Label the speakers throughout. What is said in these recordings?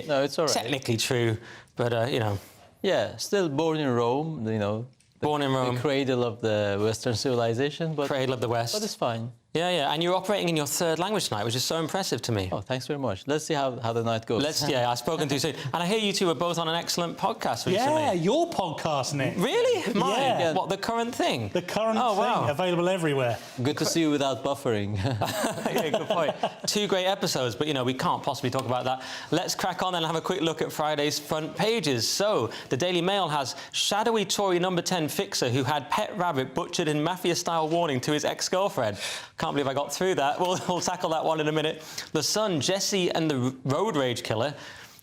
Speaker 1: No, it's all right.
Speaker 2: Technically true, but, you know.
Speaker 1: Yeah, still born in Rome, you know.
Speaker 2: Born in Rome.
Speaker 1: The cradle of the Western civilization. But,
Speaker 2: cradle of the West.
Speaker 1: But it's fine.
Speaker 2: Yeah, yeah, and you're operating in your third language tonight, which is so impressive to me.
Speaker 1: Oh, thanks very much. Let's see how the night goes.
Speaker 2: Yeah, I've spoken too soon. And I hear you two are both on an excellent podcast recently.
Speaker 3: Yeah, your podcast, Nick.
Speaker 2: Really? Mine?
Speaker 3: Yeah.
Speaker 2: What, the current thing?
Speaker 3: The current thing,
Speaker 2: wow.
Speaker 3: available everywhere.
Speaker 1: Good to see you without buffering.
Speaker 2: Yeah, good point. 2 great episodes, but, you know, we can't possibly talk about that. Let's crack on and have a quick look at Friday's front pages. So, the Daily Mail has shadowy Tory number 10 fixer who had pet rabbit butchered in mafia-style warning to his ex-girlfriend. Can't believe I got through that. We'll tackle that one in a minute. The Sun, Jesse and the road rage killer.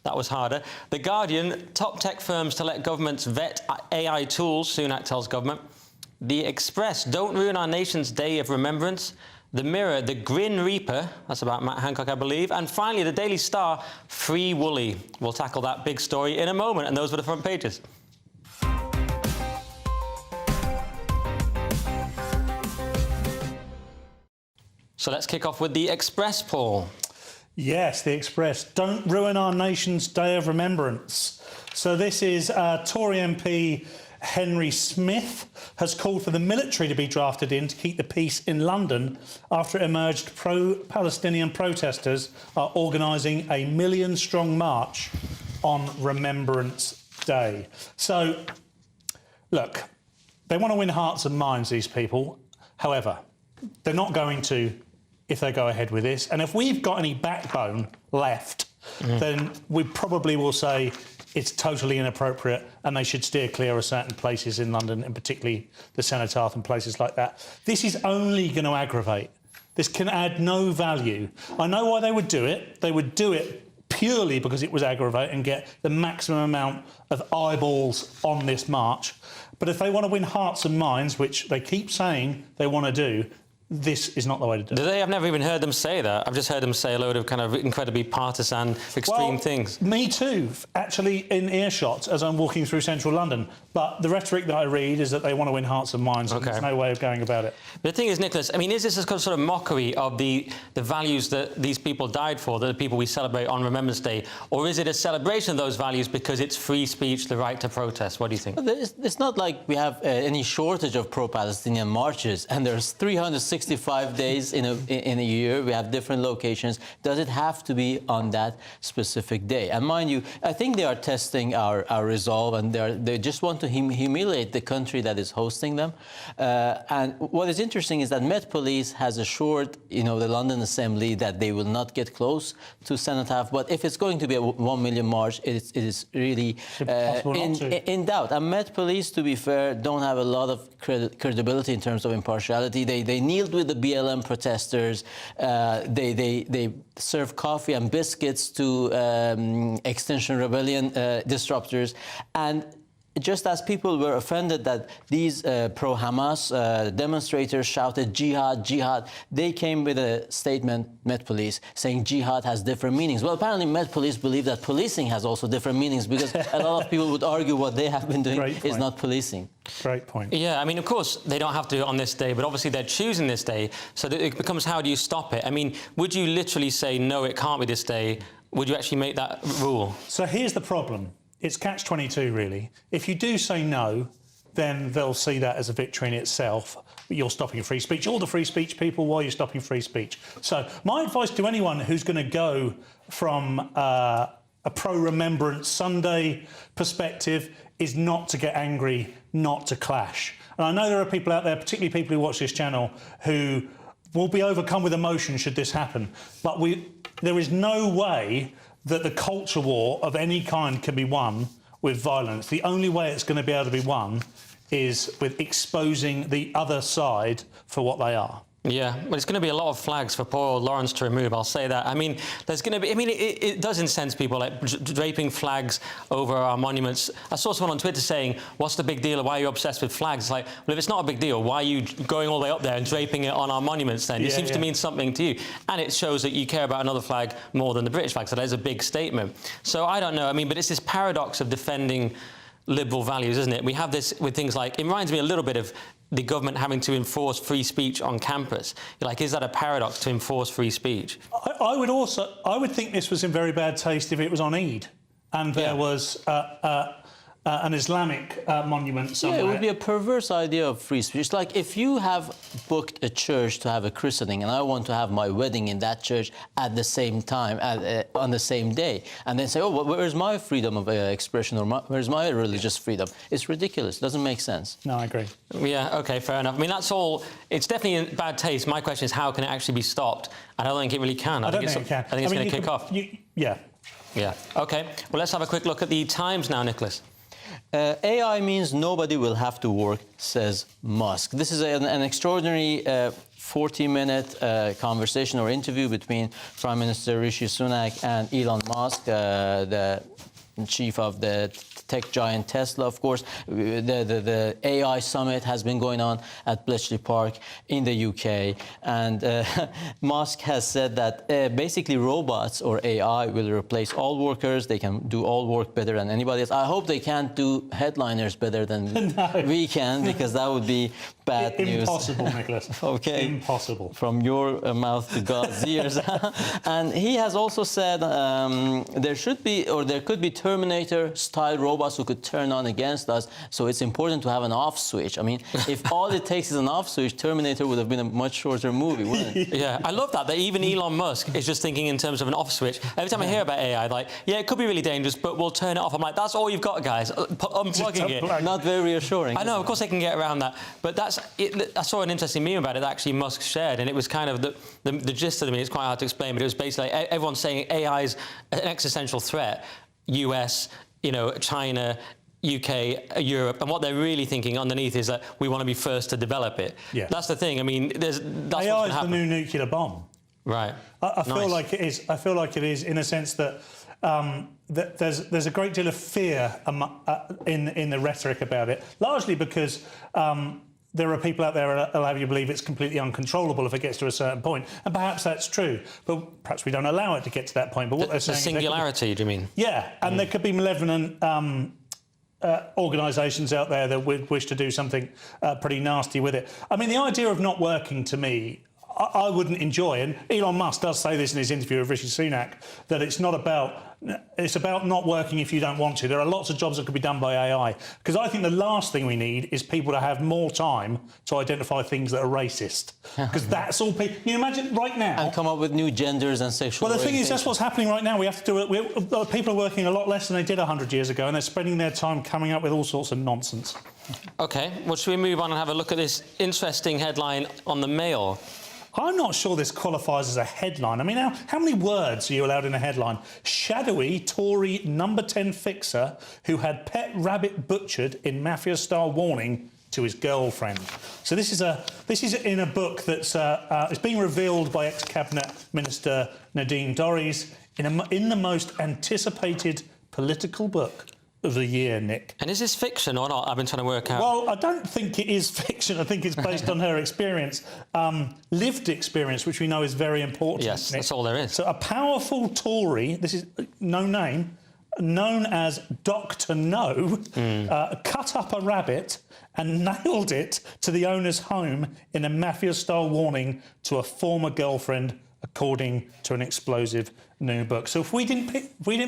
Speaker 2: That was harder. The Guardian, top tech firms to let governments vet AI tools, Sunak tells government. The Express, don't ruin our nation's day of remembrance. The Mirror, the Grin Reaper, that's about Matt Hancock, I believe. And finally, the Daily Star, Free Woolly. We'll tackle that big story in a moment, and those were the front pages. So let's kick off with the Express, Paul.
Speaker 3: Yes, the Express. Don't ruin our nation's day of remembrance. So this is Tory MP Henry Smith has called for the military to be drafted in to keep the peace in London after it emerged pro-Palestinian protesters are organising a million-strong march on Remembrance Day. So, look, they want to win hearts and minds, these people. However, they're not going to if they go ahead with this. And if we've got any backbone left, then we probably will say it's totally inappropriate and they should steer clear of certain places in London, and particularly the Cenotaph and places like that. This is only going to aggravate. This can add no value. I know why they would do it. They would do it purely because it was aggravate and get the maximum amount of eyeballs on this march. But if they want to win hearts and minds, which they keep saying they want to do, this is not the way to do it.
Speaker 2: I've never even heard them say that. I've just heard them say a load of kind of incredibly partisan, extreme things.
Speaker 3: Me too, actually, in earshot as I'm walking through central London. But the rhetoric that I read is that they want to win hearts and minds, and there's no way of going about it.
Speaker 2: But the thing is, Nicholas, I mean, is this a sort of mockery of the values that these people died for, the people we celebrate on Remembrance Day? Or is it a celebration of those values because it's free speech, the right to protest? What do you think?
Speaker 1: It's not like we have any shortage of pro-Palestinian marches, and there's 365 days in a year. We have different locations. Does it have to be on that specific day? And mind you, I think they are testing our resolve, and they just want to humiliate the country that is hosting them. And what is interesting is that Met Police has assured, the London Assembly that they will not get close to Cenotaph. But if it's going to be a 1 million march, it is really in doubt. And Met Police, to be fair, don't have a lot of credibility in terms of impartiality. They kneeled with the BLM protesters. They serve coffee and biscuits to Extinction Rebellion disruptors. And just as people were offended that these pro-Hamas demonstrators shouted jihad, jihad, they came with a statement, Met Police, saying jihad has different meanings. Well, apparently Met Police believe that policing has also different meanings, because a lot of people would argue what they have been doing is not policing.
Speaker 3: Great point.
Speaker 2: Yeah, I mean, of course, they don't have to do it on this day, but obviously they're choosing this day, so that it becomes, how do you stop it? I mean, would you literally say, no, it can't be this day? Would you actually make that rule?
Speaker 3: So here's the problem. It's catch-22, really. If you do say no, then they'll see that as a victory in itself. You're stopping free speech. All the free speech people, why are you stopping free speech? So my advice to anyone who's going to go from a pro-Remembrance Sunday perspective is not to get angry, not to clash. And I know there are people out there, particularly people who watch this channel, who will be overcome with emotion should this happen. But there is no way that the culture war of any kind can be won with violence. The only way it's going to be able to be won is with exposing the other side for what they are.
Speaker 2: Yeah, well, it's going to be a lot of flags for poor old Lawrence to remove, I'll say that. I mean, there's going to be, it does incense people, like draping flags over our monuments. I saw someone on Twitter saying, what's the big deal? Why are you obsessed with flags? It's like, well, if it's not a big deal, why are you going all the way up there and draping it on our monuments then? It seems to mean something to you. And it shows that you care about another flag more than the British flag, so that is a big statement. So I don't know, but it's this paradox of defending liberal values, isn't it? We have this with things like, it reminds me a little bit of the government having to enforce free speech on campus. Like, is that a paradox to enforce free speech?
Speaker 3: I would think this was in very bad taste if it was on Eid and there was an Islamic monument somewhere.
Speaker 1: Yeah, it would be a perverse idea of free speech. It's like if you have booked a church to have a christening and I want to have my wedding in that church at the same time, on the same day, and then say, oh, well, where's my freedom of expression or where's my religious freedom? It's ridiculous. It doesn't make sense.
Speaker 3: No, I agree.
Speaker 2: Yeah, OK, fair enough. I mean, that's all. It's definitely in bad taste. My question is, how can it actually be stopped? I don't think it really can.
Speaker 3: I don't think it can.
Speaker 2: I think it's going to kick off.
Speaker 3: Yeah.
Speaker 2: Yeah. OK. Well, let's have a quick look at the Times now, Nicholas.
Speaker 1: AI means nobody will have to work, says Musk. This is an extraordinary 40-minute conversation or interview between Prime Minister Rishi Sunak and Elon Musk, the chief of the tech giant Tesla. Of course, the AI summit has been going on at Bletchley Park in the UK, and Musk has said that basically robots or AI will replace all workers. They can do all work better than anybody else. I hope they can't do headliners better than we can, because that would be bad news.
Speaker 3: Impossible, Nicholas.
Speaker 1: Okay.
Speaker 3: Impossible.
Speaker 1: From your mouth to God's ears. And he has also said there should be, or there could be Terminator-style robots who could turn on against us. So it's important to have an off switch. I mean, if all it takes is an off switch, Terminator would have been a much shorter movie, wouldn't it?
Speaker 2: Yeah, I love that even Elon Musk is just thinking in terms of an off switch. Every time I hear about AI, like, yeah, it could be really dangerous, but we'll turn it off. I'm like, that's all you've got, guys. Unplugging it.
Speaker 1: Not very reassuring.
Speaker 2: I know, of course they can get around that. But that's it. I saw an interesting meme about it that actually Musk shared, and it was kind of the gist of the meme. It's quite hard to explain, but it was basically like, everyone's saying AI is an existential threat. US, China, UK, Europe, and what they're really thinking underneath is that we want to be first to develop it.
Speaker 3: Yeah.
Speaker 2: That's the thing. I mean, that's
Speaker 3: AI is the new nuclear bomb.
Speaker 2: Right.
Speaker 3: I feel like it is. I feel like it is in a sense that that there's a great deal of fear in the rhetoric about it, largely because there are people out there who'll have you believe it's completely uncontrollable if it gets to a certain point, and perhaps that's true, but perhaps we don't allow it to get to that point. But what they're saying,
Speaker 2: the singularity, do you mean?
Speaker 3: Yeah, and there could be malevolent organisations out there that would wish to do something pretty nasty with it. I mean, the idea of not working, to me, I wouldn't enjoy, and Elon Musk does say this in his interview with Rishi Sunak, that it's about not working if you don't want to. There are lots of jobs that could be done by AI, because I think the last thing we need is people to have more time to identify things that are racist, because that's all people... Can you imagine right now...
Speaker 1: And come up with new genders and sexual
Speaker 3: Well, the thing is, that's what's happening right now. We have to do it... People are working a lot less than they did 100 years ago, and they're spending their time coming up with all sorts of nonsense. OK, well, should we move on and have a look at this interesting headline on the Mail? I'm not sure this qualifies as a headline. I mean, how many words are you allowed in a headline? Shadowy Tory number 10 fixer who had pet rabbit butchered in mafia-style warning to his girlfriend. So this is in a book that's it's being revealed by ex-cabinet minister Nadine Dorries in the most anticipated political book of the year, Nick.
Speaker 2: And is this fiction or not? I've been trying to work out.
Speaker 3: Well, I don't think it is fiction. I think it's based on her experience, lived experience, which we know is very important.
Speaker 2: Yes,
Speaker 3: Nick.
Speaker 2: that's all there is.
Speaker 3: So a powerful Tory, this is no name, known as Dr. No, cut up a rabbit and nailed it to the owner's home in a mafia-style warning to a former girlfriend, according to an explosive new book. So if we didn't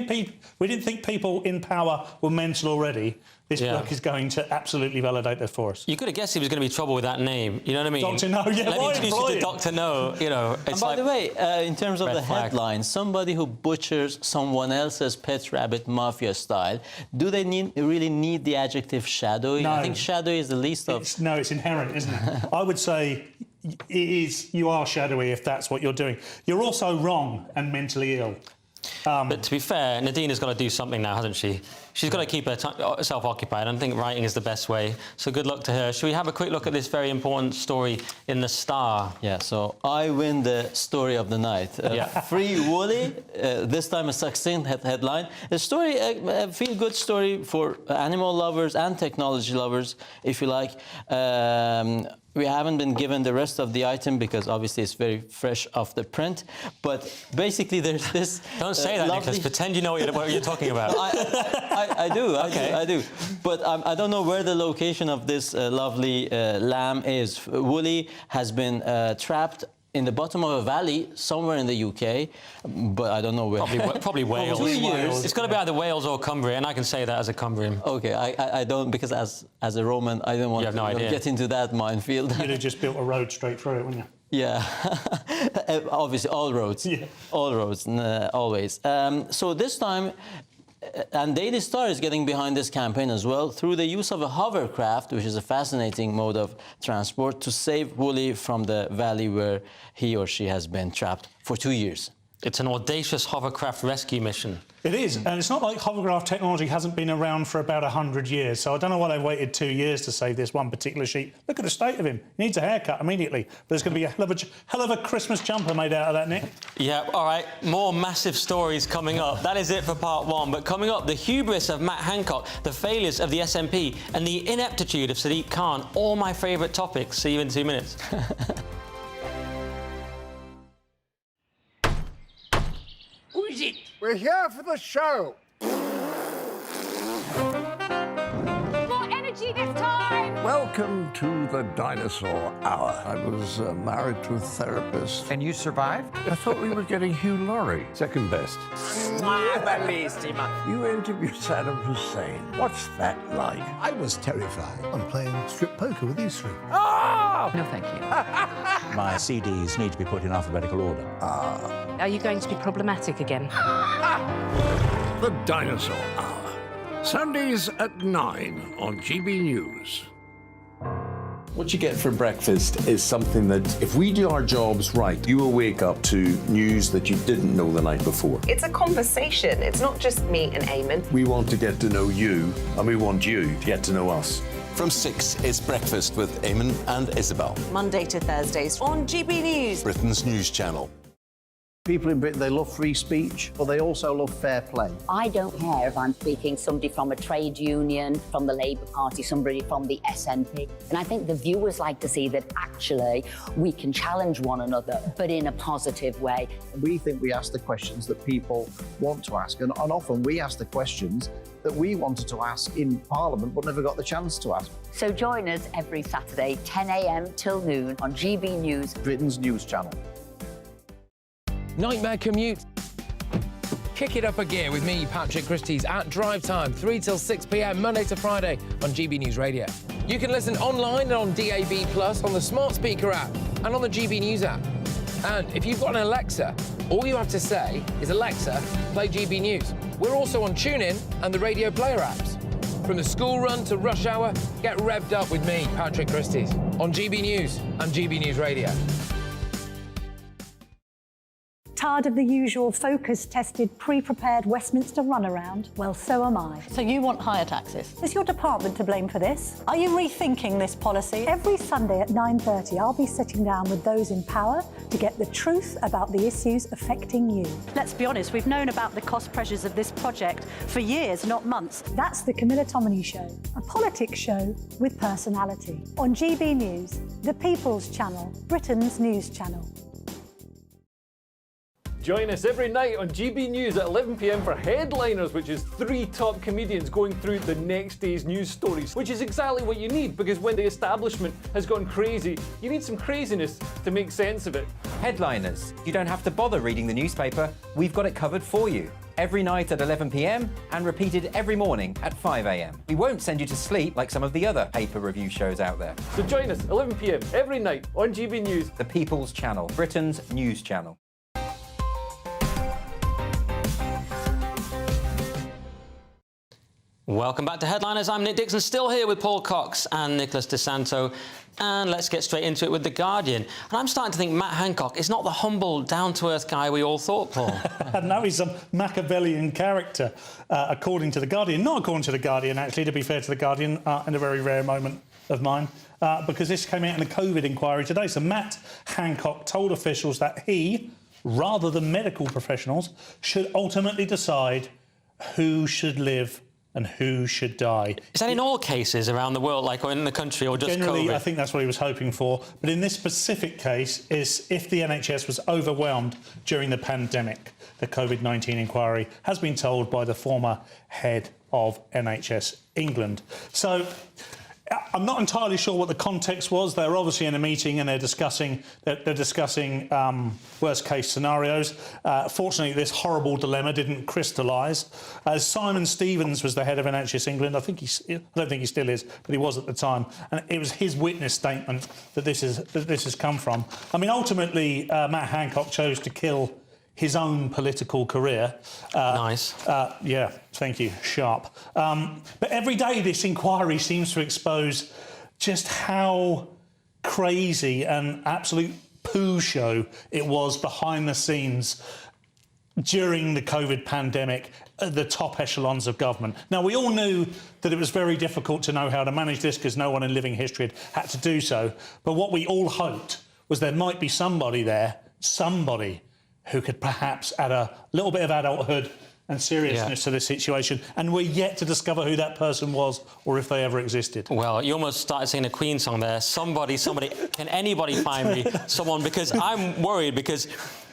Speaker 3: think people in power were mental already, this book is going to absolutely validate that for us.
Speaker 2: You could have guessed he was going to be trouble with that name. You know what I mean?
Speaker 3: Dr. No, yeah.
Speaker 2: Let me introduce you to Dr. No. It's
Speaker 1: and by the way, in terms of the
Speaker 2: flag.
Speaker 1: headline, somebody who butchers someone else's pet rabbit mafia style, do they really need the adjective shadowy?
Speaker 3: No.
Speaker 1: I think shadowy is the least of...
Speaker 3: No, it's inherent, isn't it? I would say you are shadowy if that's what you're doing. You're also wrong and mentally ill.
Speaker 2: But to be fair, Nadine has got to do something now, hasn't she? She's got to keep herself occupied. I don't think writing is the best way. So good luck to her. Should we have a quick look at this very important story in The Star?
Speaker 1: Yeah, so I win the story of the night. Free Woolly, this time a succinct headline. A story, a feel-good story for animal lovers and technology lovers, if you like. we haven't been given the rest of the item because obviously it's very fresh off the print. But basically, there's this.
Speaker 2: Don't say that, Nicholas. Pretend you know what you're talking about.
Speaker 1: I do.
Speaker 2: Okay.
Speaker 1: I do. But I don't know where the location of this lovely lamb is. Woolly has been trapped in the bottom of a valley somewhere in the UK, but I don't know where.
Speaker 2: Probably Wales.
Speaker 1: 2 years.
Speaker 2: It's got to be either Wales or Cumbria, and I can say that as a Cumbrian.
Speaker 1: Okay, I don't, because as a Roman, I don't want to get into that minefield.
Speaker 3: You'd have just built a road straight through it, wouldn't you?
Speaker 1: Yeah, obviously all roads, all roads, always. So this time, and Daily Star is getting behind this campaign as well through the use of a hovercraft, which is a fascinating mode of transport, to save Woolly from the valley where he or she has been trapped for 2 years.
Speaker 2: It's an audacious hovercraft rescue mission.
Speaker 3: It is, and it's not like hovercraft technology hasn't been around for about 100 years, so I don't know why they waited 2 years to save this one particular sheep. Look at the state of him. He needs a haircut immediately, but there's going to be a hell of a Christmas jumper made out of that, Nick.
Speaker 2: Yeah, all right, more massive stories coming up. That is it for part one, but coming up, the hubris of Matt Hancock, the failures of the SNP, and the ineptitude of Sadiq Khan, all my favourite topics. See you in 2 minutes.
Speaker 4: Who is it? We're here for the show.
Speaker 5: More energy this time!
Speaker 4: Welcome to the Dinosaur Hour. I was married to a therapist.
Speaker 6: And you survived?
Speaker 4: I thought we were getting Hugh Laurie. Second best. You interviewed Saddam Hussein. What's that like?
Speaker 7: I was terrified. I'm playing strip poker with these three.
Speaker 4: Ah!
Speaker 6: No, thank you.
Speaker 8: My CDs need to be put in alphabetical order.
Speaker 5: Are you going to be problematic again?
Speaker 4: The Dinosaur Hour. Sundays at 9 on GB News.
Speaker 9: What you get for breakfast is something that, if we do our jobs right, you will wake up to news that you didn't know the night before.
Speaker 10: It's a conversation. It's not just me and Eamon.
Speaker 9: We want to get to know you, and we want you to get to know us.
Speaker 11: From 6, it's Breakfast with Eamon and Isabel.
Speaker 10: Monday to Thursdays on GB News.
Speaker 11: Britain's news channel.
Speaker 12: People in Britain, they love free speech, but they also love fair play.
Speaker 13: I don't care if I'm speaking somebody from a trade union, from the Labour Party, somebody from the SNP. And I think the viewers like to see that actually we can challenge one another, but in a positive way.
Speaker 12: We think we ask the questions that people want to ask, and often we ask the questions that we wanted to ask in Parliament but never got the chance to ask.
Speaker 13: So join us every Saturday, 10 a.m. till noon on GB News,
Speaker 12: Britain's news channel.
Speaker 14: Nightmare commute. Kick it up a gear with me, Patrick Christie's, at drive time, 3 till 6 p.m, Monday to Friday on GB News Radio. You can listen online and on DAB+, on the smart speaker app, and on the GB News app. And if you've got an Alexa, all you have to say is, Alexa, play GB News. We're also on TuneIn and the Radio Player apps. From the school run to rush hour, get revved up with me, Patrick Christie's, on GB News and GB News Radio.
Speaker 15: Tired of the usual focus-tested, pre-prepared Westminster runaround? Well, so am I.
Speaker 16: So you want higher taxes?
Speaker 15: Is your department to blame for this? Are you rethinking this policy? Every Sunday at 9:30, I'll be sitting down with those in power to get the truth about the issues affecting you.
Speaker 16: Let's be honest, we've known about the cost pressures of this project for years, not months.
Speaker 15: That's the Camilla Tominey Show, a politics show with personality. On GB News, the People's Channel, Britain's news channel.
Speaker 17: Join us every night on GB News at 11 p.m. for Headliners, which is 3 top comedians going through the next day's news stories, which is exactly what you need, because when the establishment has gone crazy, you need some craziness to make sense of it.
Speaker 6: Headliners. You don't have to bother reading the newspaper. We've got it covered for you. Every night at 11 p.m. and repeated every morning at 5 a.m. We won't send you to sleep like some of the other paper review shows out there.
Speaker 17: So join us 11 p.m. every night on GB News.
Speaker 6: The People's Channel, Britain's news channel.
Speaker 2: Welcome back to Headliners. I'm Nick Dixon, still here with Paul Cox and Nicholas DeSanto. And let's get straight into it with The Guardian. And I'm starting to think Matt Hancock is not the humble, down-to-earth guy we all thought, Paul.
Speaker 3: No, he's some Machiavellian character, according to The Guardian. Not according to The Guardian, actually, to be fair to The Guardian, in a very rare moment of mine, because this came out in the COVID inquiry today. So Matt Hancock told officials that he, rather than medical professionals, should ultimately decide who should live and who should die.
Speaker 2: Is that in all cases around the world, like, or in the country, or just
Speaker 3: Generally,
Speaker 2: COVID?
Speaker 3: I think that's what he was hoping for. But in this specific case, is if the NHS was overwhelmed during the pandemic. The COVID-19 inquiry has been told by the former head of NHS England. So I'm not entirely sure what the context was. They're obviously in a meeting and they're discussing worst case scenarios. Fortunately, this horrible dilemma didn't crystallise. Simon Stevens was the head of NHS England. I don't think he still is, but he was at the time. And it was his witness statement that this has come from. I mean, ultimately, Matt Hancock chose to kill his own political career.
Speaker 2: Nice.
Speaker 3: Yeah, thank you, sharp. But every day this inquiry seems to expose just how crazy and absolute poo show it was behind the scenes during the COVID pandemic at the top echelons of government. Now, we all knew that it was very difficult to know how to manage this because no one in living history had to do so. But what we all hoped was there might be somebody there, somebody who could perhaps add a little bit of adulthood and seriousness to this situation, and we're yet to discover who that person was or if they ever existed.
Speaker 2: Well, you almost started singing a Queen song there. Somebody, can anybody find me someone? Because I'm worried, because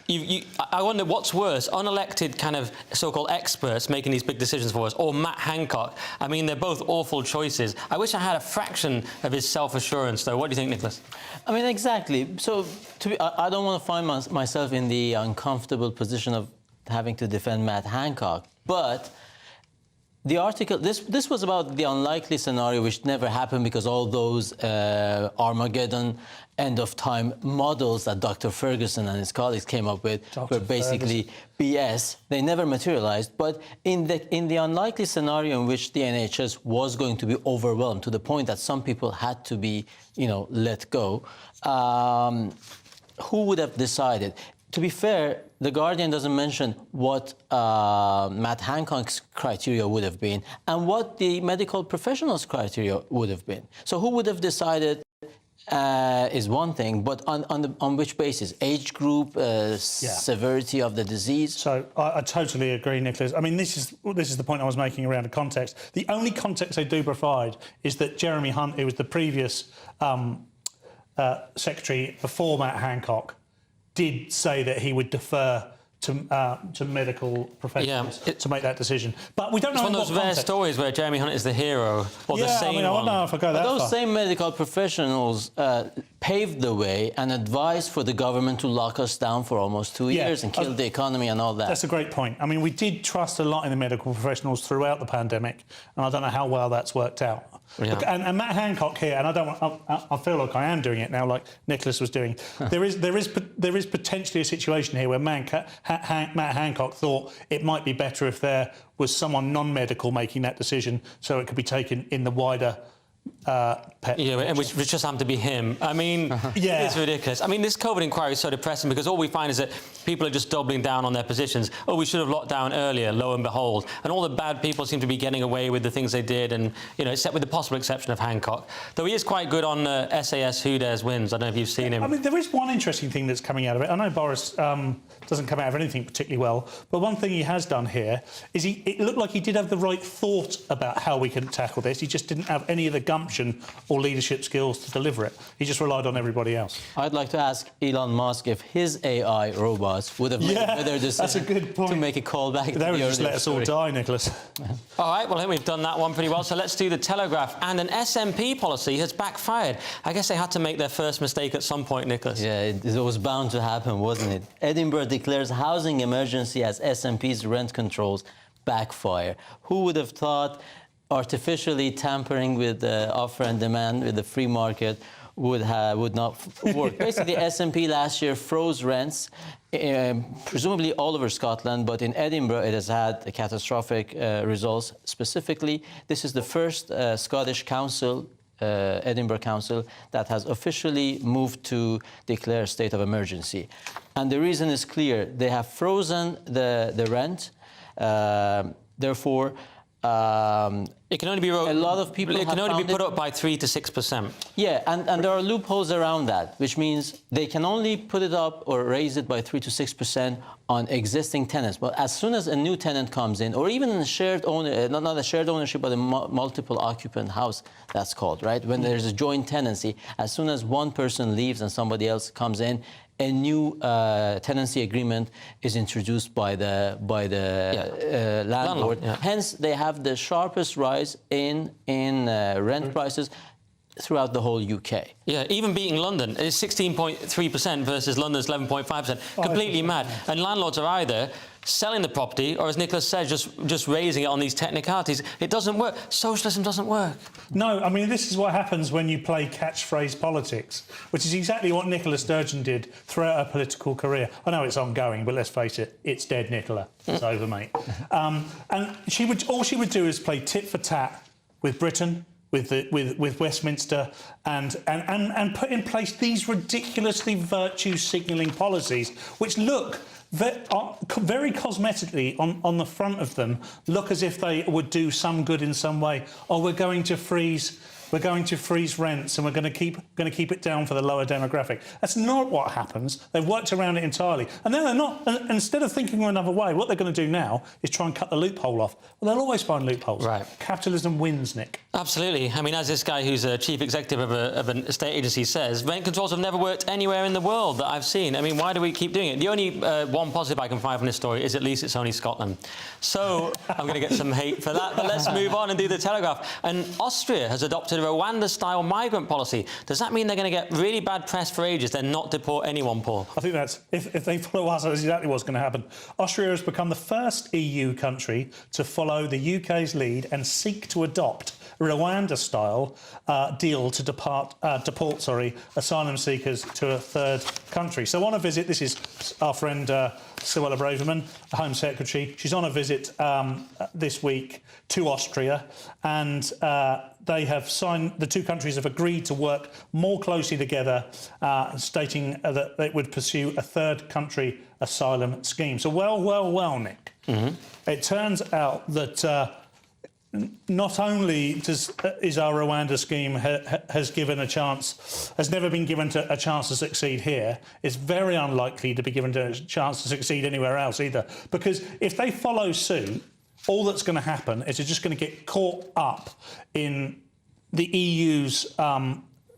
Speaker 2: I wonder what's worse, unelected kind of so-called experts making these big decisions for us, or Matt Hancock. I mean, they're both awful choices. I wish I had a fraction of his self-assurance, though. What do you think, Nicholas?
Speaker 1: I mean, exactly. So I don't want to find myself in the uncomfortable position of having to defend Matt Hancock, but the article, this was about the unlikely scenario which never happened because all those Armageddon end-of-time models that Dr. Ferguson and his colleagues came up with were basically BS. They never materialized. But in the unlikely scenario in which the NHS was going to be overwhelmed to the point that some people had to be, let go, who would have decided? To be fair, The Guardian doesn't mention what Matt Hancock's criteria would have been and what the medical professionals' criteria would have been. So who would have decided is one thing, but on which basis? Age group, severity of the disease?
Speaker 3: So I totally agree, Nicholas. I mean, this is the point I was making around the context. The only context they do provide is that Jeremy Hunt, who was the previous secretary before Matt Hancock, did say that he would defer to medical professionals to make that decision. But we don't know.
Speaker 2: It's one of those rare stories where Jeremy Hunt is the hero, or the sane one.
Speaker 3: I don't know if I go that far.
Speaker 1: Those same medical professionals paved the way and advised for the government to lock us down for almost 2 years and kill the economy and all that.
Speaker 3: That's a great point. I mean, we did trust a lot in the medical professionals throughout the pandemic, and I don't know how well that's worked out. Yeah. And Matt Hancock here, and I feel like I am doing it now, like Nicholas was doing. there is potentially a situation here where Matt Hancock thought it might be better if there was someone non-medical making that decision, so it could be taken in the wider.
Speaker 2: And which just happened to be him. I mean, it's ridiculous. I mean, this COVID inquiry is so depressing because all we find is that people are just doubling down on their positions. Oh, we should have locked down earlier, lo and behold. And all the bad people seem to be getting away with the things they did, and, except with the possible exception of Hancock. Though he is quite good on SAS Who Dares Wins. I don't know if you've seen him.
Speaker 3: I mean, there is one interesting thing that's coming out of it. I know Boris doesn't come out of anything particularly well, but one thing he has done here is it looked like he did have the right thought about how we can tackle this. He just didn't have any of the gumption or leadership skills to deliver it. He just relied on everybody else.
Speaker 1: I'd like to ask Elon Musk if his AI robots would have made a better decision
Speaker 3: that's a good point.
Speaker 1: to make a call back.
Speaker 3: They would just let us all die, Nicholas.
Speaker 2: All right, well, I think we've done that one pretty well, so let's do the Telegraph. And an SNP policy has backfired. I guess they had to make their first mistake at some point, Nicholas.
Speaker 1: Yeah, it was bound to happen, wasn't it? Edinburgh declares housing emergency as SNP's rent controls backfire. Who would have thought artificially tampering with offer and demand with the free market would not work? Basically, SNP last year froze rents, presumably all over Scotland, but in Edinburgh it has had catastrophic results. Specifically, this is the first Scottish council, Edinburgh Council, that has officially moved to declare a state of emergency. And the reason is clear. They have frozen the rent. Therefore,
Speaker 2: it can only be
Speaker 1: a lot of people.
Speaker 2: It can only be put up by 3 to 6%.
Speaker 1: Yeah, and there are loopholes around that, which means they can only put it up or raise it by 3 to 6% on existing tenants. But as soon as a new tenant comes in, or even in a shared owner, not a shared ownership, but a multiple occupant house, that's called, right? When there's a joint tenancy, as soon as one person leaves and somebody else comes in, a new tenancy agreement is introduced by the landlord.
Speaker 2: Yeah.
Speaker 1: Hence, they have the sharpest rise in rent prices throughout the whole UK.
Speaker 2: Yeah, even beating London. It's 16.3% versus London's 11.5%. Completely mad. And landlords are either selling the property, or as Nicholas says, just raising it on these technicalities. It doesn't work. Socialism doesn't work.
Speaker 3: No, I mean, this is what happens when you play catchphrase politics, which is exactly what Nicola Sturgeon did throughout her political career. I know it's ongoing, but let's face it, it's dead, Nicola. It's over, mate. And all she would do is play tit for tat with Britain, with Westminster, and put in place these ridiculously virtue signalling policies, which look very cosmetically on the front of them, look as if they would do some good in some way. Oh, we're going to freeze rents, and we're going to keep it down for the lower demographic. That's not what happens. They've worked around it entirely, and then they're not. And instead of thinking of another way, what they're going to do now is try and cut the loophole off. Well, they'll always find loopholes.
Speaker 2: Right.
Speaker 3: Capitalism wins, Nick.
Speaker 2: Absolutely. I mean, as this guy who's a chief executive of an estate agency says, rent controls have never worked anywhere in the world that I've seen. I mean, why do we keep doing it? The only one positive I can find from this story is at least it's only Scotland. So I'm going to get some hate for that. But let's move on and do the Telegraph. And Austria has adopted a Rwanda-style migrant policy. Does that mean they're going to get really bad press for ages, then not deport anyone, Paul?
Speaker 3: I think that's, if they follow us, that's exactly what's going to happen. Austria has become the first EU country to follow the UK's lead and seek to adopt a Rwanda-style deal to deport asylum seekers to a third country. So on a visit, this is our friend Suella Braverman, the Home Secretary. She's on a visit this week to Austria, and they have signed, the two countries have agreed to work more closely together, stating that they would pursue a third country asylum scheme. So well, Nick. Mm-hmm. It turns out that not only is our Rwanda scheme has never been given a chance to succeed here, it's very unlikely to be given a chance to succeed anywhere else either. Because if they follow suit, all that's going to happen is they're just going to get caught up in the EU's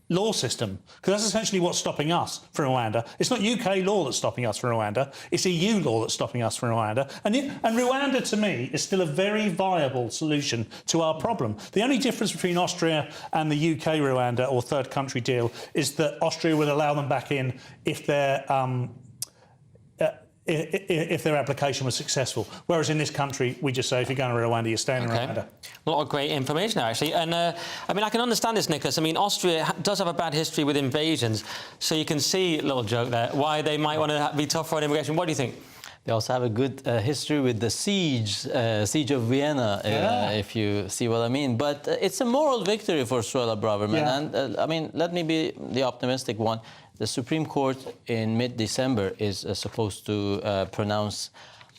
Speaker 3: law system, because that's essentially what's stopping us from Rwanda. It's not UK law that's stopping us from Rwanda, it's EU law that's stopping us from Rwanda. And Rwanda, to me, is still a very viable solution to our problem. The only difference between Austria and the UK Rwanda, or third country deal, is that Austria would allow them back in if their application was successful. Whereas in this country, we just say, if you're going to Rwanda, you're staying in Rwanda.
Speaker 2: A lot of great information there, actually. And, I mean, I can understand this, Nicholas. I mean, Austria does have a bad history with invasions, so you can see, a little joke there, why they might want to be tougher on immigration. What do you think?
Speaker 1: They also have a good history with the siege of Vienna, if you see what I mean. But it's a moral victory for Suella Braverman. Yeah. And, I mean, let me be the optimistic one. The Supreme Court in mid-December is supposed to pronounce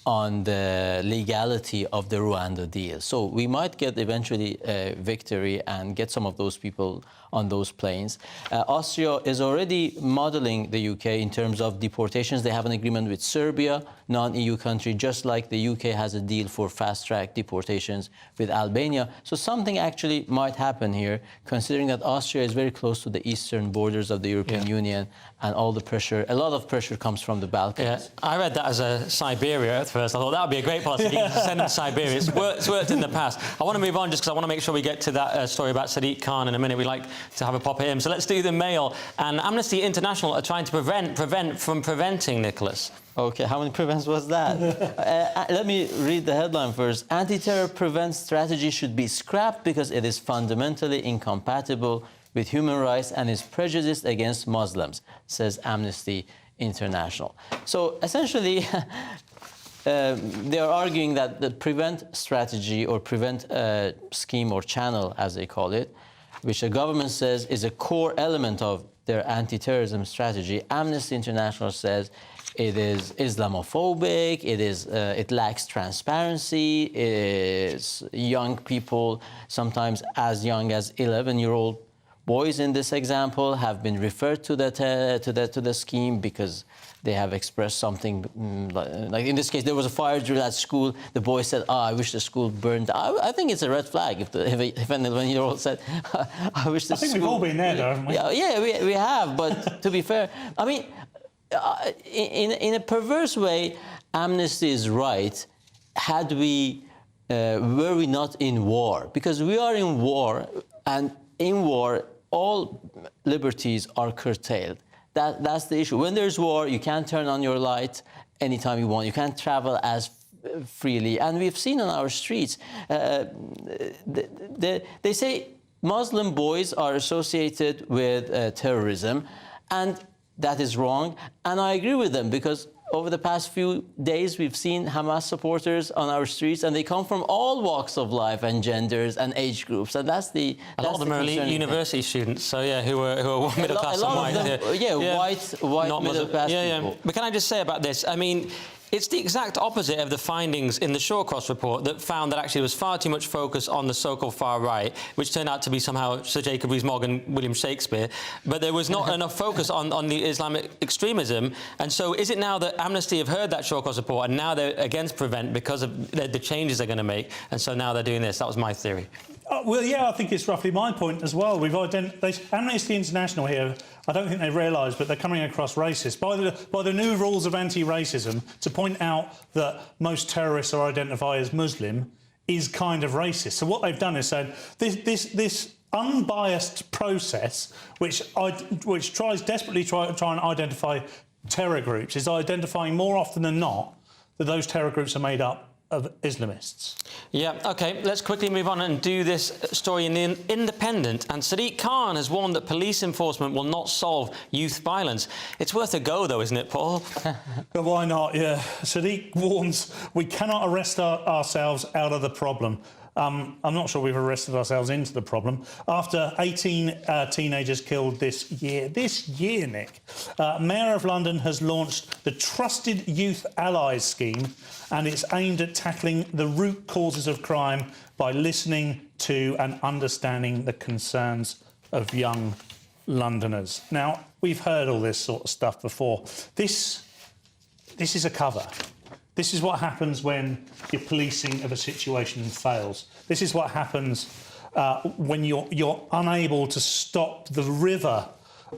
Speaker 1: on the legality of the Rwanda deal. So we might get eventually a victory and get some of those people on those planes. Austria is already modeling the UK in terms of deportations. They have an agreement with Serbia, non-EU country, just like the UK has a deal for fast-track deportations with Albania. So something actually might happen here, considering that Austria is very close to the eastern borders of the European Union, and all the pressure, a lot of pressure comes from the Balkans.
Speaker 2: Yeah, I read that as a Siberia at first. I thought that would be a great policy. You can send them to Siberia. It's worked in the past. I want to move on just because I want to make sure we get to that story about Sadiq Khan in a minute. We like to have a pop at him. So let's do the Mail. And Amnesty International are trying to prevent from preventing, Nicholas.
Speaker 1: OK, how many prevents was that? Let me read the headline first. Anti-terror prevent strategy should be scrapped because it is fundamentally incompatible with human rights and is prejudiced against Muslims, says Amnesty International. So essentially, they are arguing that the prevent strategy, or prevent scheme or channel, as they call it, which the government says is a core element of their anti-terrorism strategy, Amnesty International says it is Islamophobic, it lacks transparency, it's young people, sometimes as young as 11-year-old boys in this example, have been referred to the scheme because they have expressed something, like in this case, there was a fire drill at school. The boy said, I wish the school burned. I think it's a red flag if an 11-year-old said, I wish the school...
Speaker 3: I think we've all been there, though, haven't we?
Speaker 1: Yeah, we have, but to be fair, I mean, in a perverse way, Amnesty is right. Had we, were we not in war? Because we are in war, and in war, all liberties are curtailed. That's the issue. When there's war, you can't turn on your light anytime you want. You can't travel as freely. And we've seen on our streets, they say Muslim boys are associated with terrorism, and that is wrong. And I agree with them, because over the past few days, we've seen Hamas supporters on our streets, and they come from all walks of life and genders and age groups, and that's the
Speaker 2: a lot of them are elite university students, so yeah, who are middle class and white.
Speaker 1: White
Speaker 2: not
Speaker 1: middle class people.
Speaker 2: But can I just say about this? I mean, it's the exact opposite of the findings in the Shawcross report that found that actually there was far too much focus on the so-called far right, which turned out to be somehow Sir Jacob Rees-Mogg and William Shakespeare, but there was not enough focus on the Islamic extremism. And so is it now that Amnesty have heard that Shawcross report and now they're against Prevent because of the changes they're going to make, and so now they're doing this? That was my theory.
Speaker 3: Well, yeah, I think it's roughly my point as well. Amnesty International here, I don't think they realise, but they're coming across racist. By the new rules of anti-racism, to point out that most terrorists are identified as Muslim is kind of racist. So what they've done is said, this unbiased process, which tries desperately try and identify terror groups, is identifying more often than not that those terror groups are made up of Islamists.
Speaker 2: Yeah, OK, let's quickly move on and do this story in the Independent. And Sadiq Khan has warned that police enforcement will not solve youth violence. It's worth a go, though, isn't it, Paul?
Speaker 3: But why not, yeah. Sadiq warns we cannot arrest ourselves out of the problem. I'm not sure we've arrested ourselves into the problem. After 18 teenagers killed this year, Nick, Mayor of London has launched the Trusted Youth Allies scheme, and it's aimed at tackling the root causes of crime by listening to and understanding the concerns of young Londoners. Now, we've heard all this sort of stuff before. This is a cover. This is what happens when your policing of a situation fails. This is what happens when you're unable to stop the river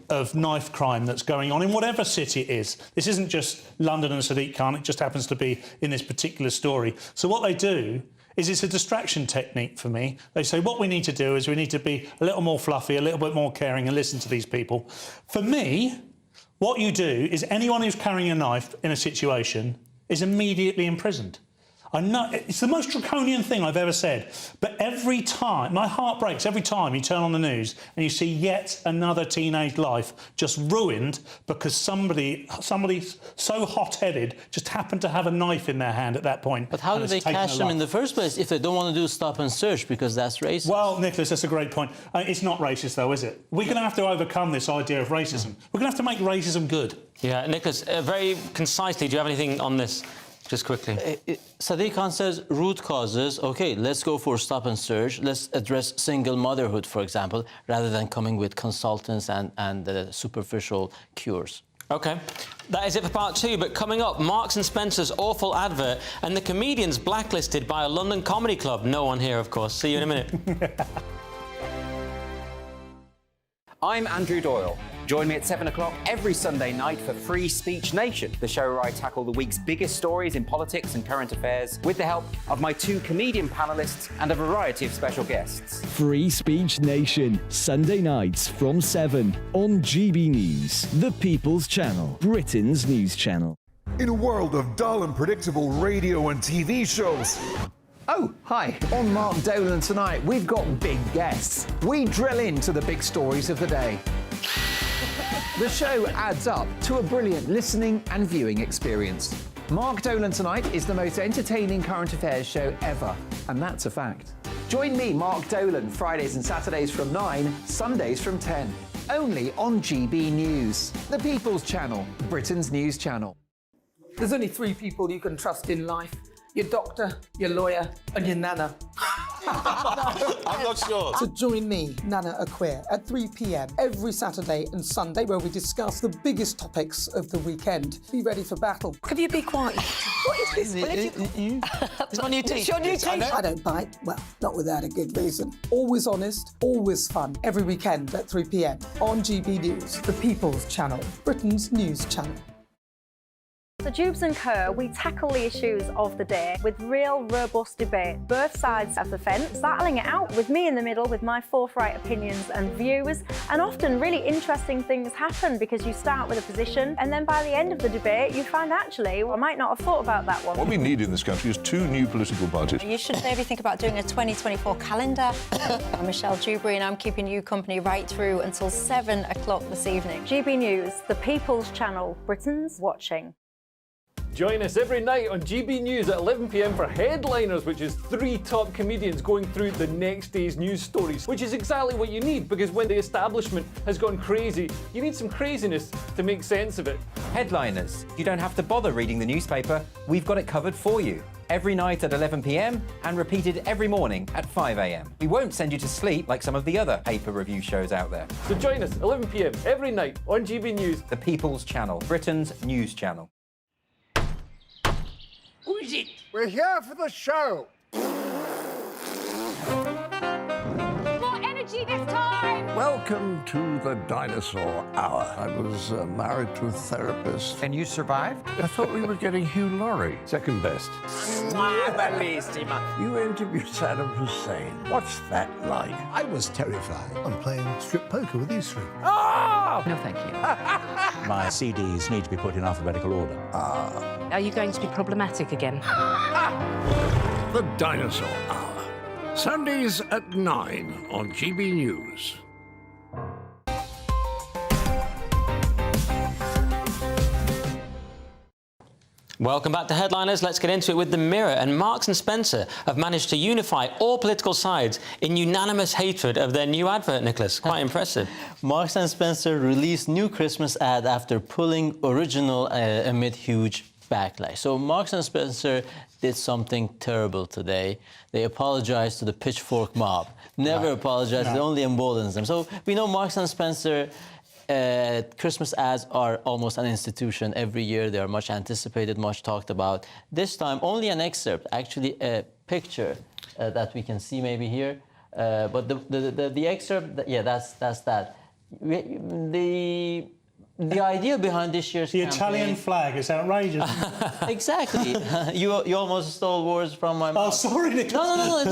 Speaker 3: of knife crime that's going on in whatever city it is. This isn't just London and Sadiq Khan, it just happens to be in this particular story. So what they do is it's a distraction technique for me. They say what we need to do is we need to be a little more fluffy, a little bit more caring, and listen to these people. For me, what you do is anyone who's carrying a knife in a situation is immediately imprisoned. I know it's the most draconian thing I've ever said, but every time, my heart breaks every time you turn on the news and you see yet another teenage life just ruined because somebody so hot-headed just happened to have a knife in their hand at that point.
Speaker 1: But how do they catch them in the first place if they don't want to do stop and search, because that's racist?
Speaker 3: Well, Nicholas, that's a great point. It's not racist, though, is it? We're going to have to overcome this idea of racism. We're going to have to make racism good.
Speaker 2: Yeah, Nicholas, very concisely, do you have anything on this? Just quickly.
Speaker 1: Sadiq Khan says root causes. OK, let's go for stop and search. Let's address single motherhood, for example, rather than coming with consultants and superficial cures.
Speaker 2: OK, that is it for part 2. But coming up, Marks and Spencer's awful advert and the comedians blacklisted by a London comedy club. No one here, of course. See you in a minute.
Speaker 6: I'm Andrew Doyle. Join me at 7 o'clock every Sunday night for Free Speech Nation, the show where I tackle the week's biggest stories in politics and current affairs with the help of my 2 comedian panellists and a variety of special guests.
Speaker 18: Free Speech Nation, Sunday nights from 7 on GB News, the People's Channel, Britain's news channel.
Speaker 19: In a world of dull and predictable radio and TV shows...
Speaker 12: Oh, hi. On Mark Dolan tonight, we've got big guests. We drill into the big stories of the day. The show adds up to a brilliant listening and viewing experience. Mark Dolan Tonight is the most entertaining current affairs show ever, and that's a fact. Join me, Mark Dolan, Fridays and Saturdays from 9, Sundays from 10. Only on GB News, the People's Channel, Britain's news channel.
Speaker 20: There's only 3 people you can trust in life. Your doctor, your lawyer, and your nana.
Speaker 11: I'm not sure.
Speaker 20: So join me, Nana Aquare, at 3 p.m. every Saturday and Sunday, where we discuss the biggest topics of the weekend. Be ready for battle. Could you be quiet? What is this?
Speaker 10: It's my new
Speaker 20: It's
Speaker 10: teeth.
Speaker 20: your new teeth. I don't bite. Well, not without a good reason. Always honest, always fun. Every weekend at 3 p.m. on GB News, the People's Channel, Britain's news channel.
Speaker 16: So Jubes and Kerr, we tackle the issues of the day with real, robust debate, both sides of the fence, battling it out with me in the middle with my forthright opinions and views. And often really interesting things happen because you start with a position and then by the end of the debate you find actually, well, I might not have thought about that one.
Speaker 19: What we need in this country is 2 new political parties.
Speaker 21: You should maybe think about doing a 2024 calendar. I'm Michelle Dewberry and I'm keeping you company right through until 7 o'clock this evening.
Speaker 16: GB News, the People's Channel, Britain's watching.
Speaker 17: Join us every night on GB News at 11 p.m. for Headliners, which is 3 top comedians going through the next day's news stories, which is exactly what you need, because when the establishment has gone crazy, you need some craziness to make sense of it.
Speaker 6: Headliners. You don't have to bother reading the newspaper. We've got it covered for you. Every night at 11 p.m. and repeated every morning at 5 a.m. We won't send you to sleep like some of the other paper review shows out there.
Speaker 17: So join us 11 p.m. every night on GB News.
Speaker 6: The People's Channel, Britain's news channel.
Speaker 4: Who is it? We're here for the show.
Speaker 5: More energy this time!
Speaker 4: Welcome to the dinosaur hour. I was married to a therapist.
Speaker 6: And you survived?
Speaker 4: I thought we were getting Hugh Laurie.
Speaker 9: Second best.
Speaker 4: You interviewed Saddam Hussein. What's that like?
Speaker 7: I was terrified. I'm playing strip poker with these 3.
Speaker 6: Oh!
Speaker 8: No, thank you. My CDs need to be put in alphabetical order.
Speaker 5: Are you going to be problematic again?
Speaker 4: The Dinosaur Hour. Sundays at 9 on GB News.
Speaker 2: Welcome back to Headliners. Let's get into it with The Mirror. And Marks & Spencer have managed to unify all political sides in unanimous hatred of their new advert, Nicholas. Quite impressive.
Speaker 1: Marks & Spencer released new Christmas ad after pulling original amid huge backlash. So Marks & Spencer did something terrible today. They apologized to the pitchfork mob. Never apologized. It only emboldens them. So we know Marks & Spencer Christmas ads are almost an institution every year. They are much anticipated, much talked about. This time, only an excerpt, actually a picture that we can see maybe here. But the excerpt, yeah, that's that. The idea behind this year's campaign...
Speaker 3: Italian flag is outrageous.
Speaker 1: Exactly. You almost stole words from my mouth.
Speaker 3: Oh, sorry, Nick.
Speaker 1: No,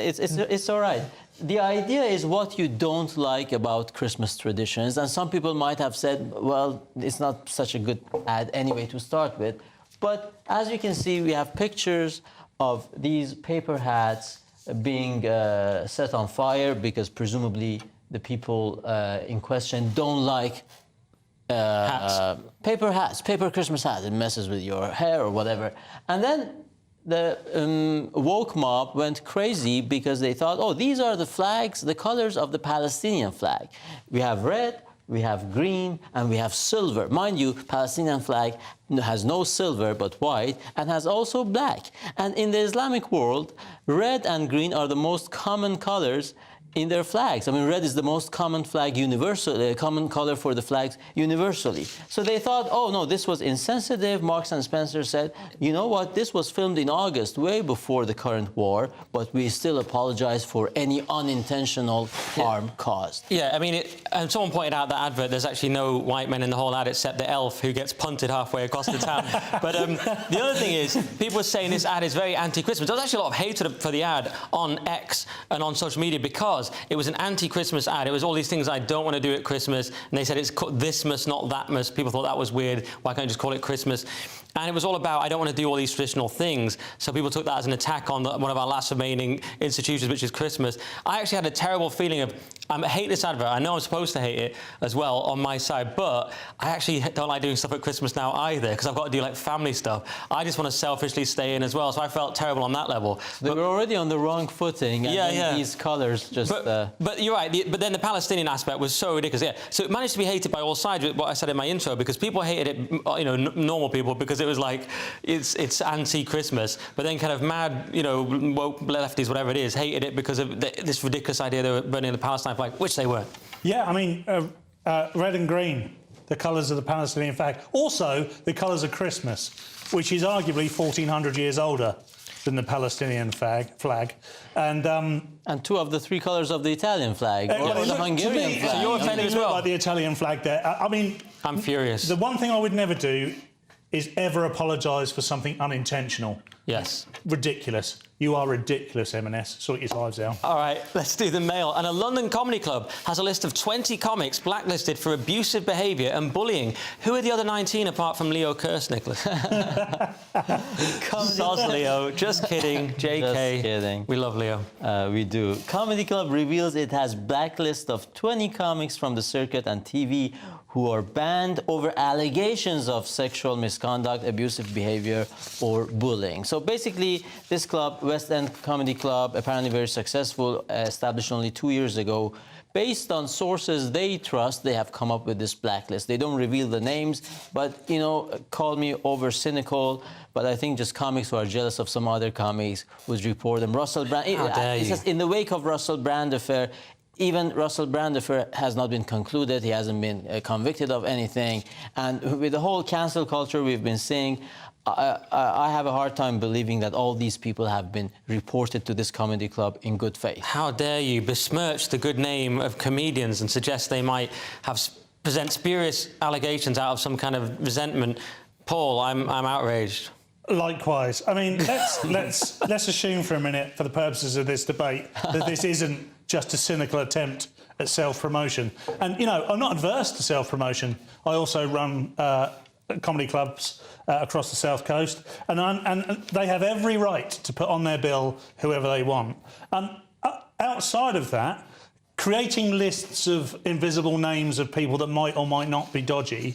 Speaker 1: it's all right. The idea is what you don't like about Christmas traditions, and some people might have said, well, it's not such a good ad anyway to start with. But as you can see, we have pictures of these paper hats being set on fire because presumably the people in question don't like paper hats, paper Christmas hats. It messes with your hair or whatever. And then the woke mob went crazy because they thought, oh, these are the flags, the colors of the Palestinian flag. We have red, we have green, and we have silver. Mind you, Palestinian flag has no silver but white and has also black. And in the Islamic world, red and green are the most common colors in their flags. I mean, red is the most common flag universally, common color for the flags universally. So they thought, oh no, this was insensitive. Marks and Spencer said, you know what, this was filmed in August, way before the current war, but we still apologize for any unintentional harm caused.
Speaker 2: Yeah, I mean, and someone pointed out that advert, there's actually no white men in the whole ad except the elf who gets punted halfway across the town. But the other thing is, people were saying this ad is very anti-Christmas. There's actually a lot of hatred for the ad on X and on social media because it was an anti-Christmas ad. It was all these things I don't want to do at Christmas. And they said it's Thismas, not Thatmas. People thought that was weird. Why can't you just call it Christmas? And it was all about, I don't want to do all these traditional things. So people took that as an attack on one of our last remaining institutions, which is Christmas. I actually had a terrible feeling of, I hate this advert. I know I'm supposed to hate it as well on my side, but I actually don't like doing stuff at Christmas now either, because I've got to do like family stuff. I just want to selfishly stay in as well. So I felt terrible on that level.
Speaker 1: They were already on the wrong footing. And then these colours just...
Speaker 2: But you're right. But then the Palestinian aspect was so ridiculous. Yeah. So it managed to be hated by all sides, what I said in my intro, because people hated it, you know, normal people, because it was like, it's anti-Christmas. But then kind of mad, you know, woke lefties, whatever it is, hated it because of this ridiculous idea they were burning the Palestine flag, which they weren't.
Speaker 3: Yeah, I mean, red and green, the colours of the Palestinian flag. Also, the colours of Christmas, which is arguably 1,400 years older than the Palestinian flag. And
Speaker 1: two of the three colours of the Italian flag, or the Hungarian flag.
Speaker 2: So you're offended as well?
Speaker 3: Like the Italian flag there. I mean...
Speaker 2: I'm furious.
Speaker 3: The one thing I would never do is ever apologise for something unintentional.
Speaker 2: Yes.
Speaker 3: Ridiculous. You are ridiculous, M&S. Sort your lives out.
Speaker 2: All right, let's do the Mail. And a London comedy club has a list of 20 comics blacklisted for abusive behaviour and bullying. Who are the other 19 apart from Leo Kearse, Nicholas? Soz Leo. Just kidding. JK.
Speaker 1: Just kidding.
Speaker 2: We love Leo.
Speaker 1: We do. Comedy Club reveals it has blacklist of 20 comics from the circuit and TV who are banned over allegations of sexual misconduct, abusive behavior, or bullying. So basically, this club, West End Comedy Club, apparently very successful, established only 2 years ago. Based on sources they trust, they have come up with this blacklist. They don't reveal the names, but, you know, call me over cynical, but I think just comics who are jealous of some other comics would report them. Russell Brand, it says, in the wake of Russell Brand affair, even Russell Brand affair has not been concluded. He hasn't been convicted of anything. And with the whole cancel culture we've been seeing, I have a hard time believing that all these people have been reported to this comedy club in good faith.
Speaker 2: How dare you besmirch the good name of comedians and suggest they might have present spurious allegations out of some kind of resentment. Paul, I'm outraged.
Speaker 3: Likewise. I mean, let's assume for a minute, for the purposes of this debate, that this isn't just a cynical attempt at self-promotion. And, you know, I'm not adverse to self-promotion. I also run comedy clubs across the South Coast, and they have every right to put on their bill whoever they want. Outside of that, creating lists of invisible names of people that might or might not be dodgy,